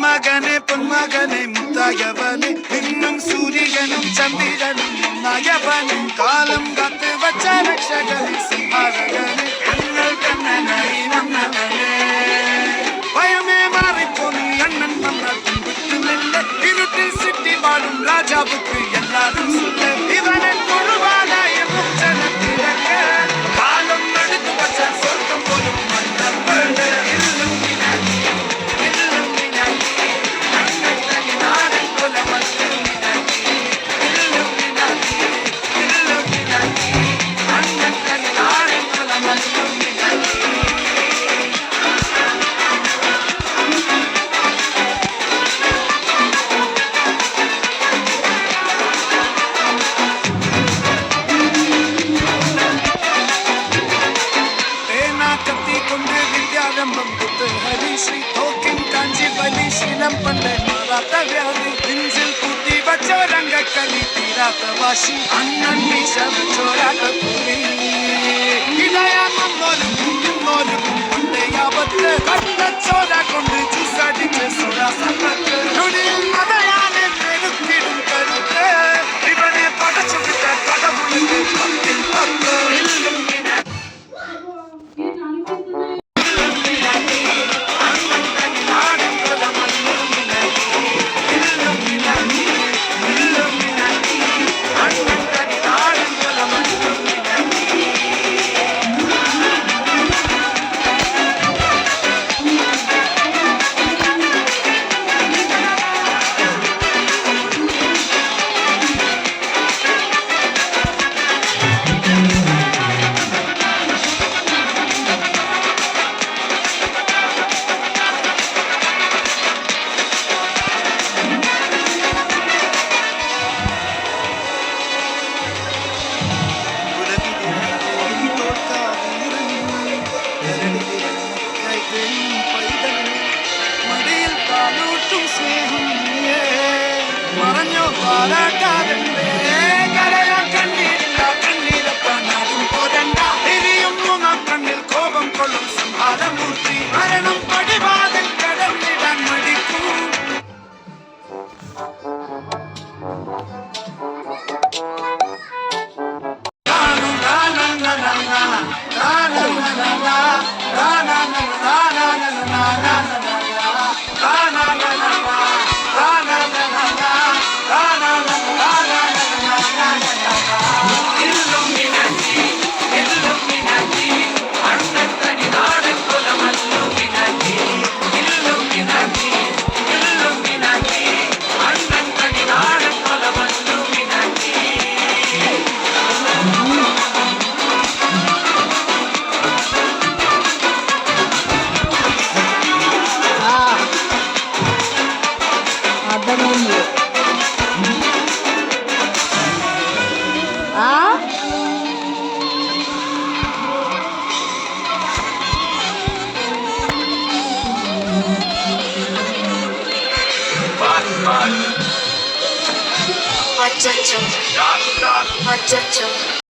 പൊന്മകനെ മുത്തായവനെ നിന്നും സൂര്യനും ചന്ദ്രനും ഒന്നായവനെ കാലം കാത്ത് വച്ച രക്ഷകനെ സംഹാരകനെ ഞങ്ങൾ കണ്ണനായി വന്നവനെ ഭയമേ മാറിപ്പോന്നു അണ്ണൻ വന്നാൽ വിട്ടുന്നില്ല ഇരുട്ടിൽ സിറ്റി വാഴും രാജാവുക്ക് എല്ലാവരും ഇവനെ കൊഴുവാനായ മുച്ചനത്തിരക്ക് കാലം എടുത്തു വച്ച സ്വർഗം പോലും ഹരിശ്രീ തോക്കിൻ കാഞ്ചി വലിശീലം പണ്ട് മാറാത്ത വ്യാധി നെഞ്ചിൽ കൂട്ടി വച്ചോ രംഗക്കളി തീരാത്ത വാശി അണ്ണൻ മീശ ചോരാത്ത പുലി ഇടയാന്നോരും കുഞ്ഞുന്നോരും പണ്ടേ ആപത്ത് കട്ടച്ചോര കൊണ്ട് ചൂസടിച്ച് സോഴ സമ്പത്ത് നൊടിയിൽ മതയാനെ നെടുത്തിടും കരുത്ത് ഇവനെ പടച്ചു വിട്ട കടവുള്ളിൽ പത്തിൽ പത്ത് പറഞ്ഞോ പാരാട്ടാതെ കരയാൻ കണ്ണീരില്ല കണ്ണീരപ്പാനാകും പോരണ്ട ഇനിയും മൂന്നാം കണ്ണിൽ കോപം കൊള്ളും സംഹാരമൂർത്തി മരണം പടിവാതിൽ കടന്നിടാൻ മടിക്കും Achacho.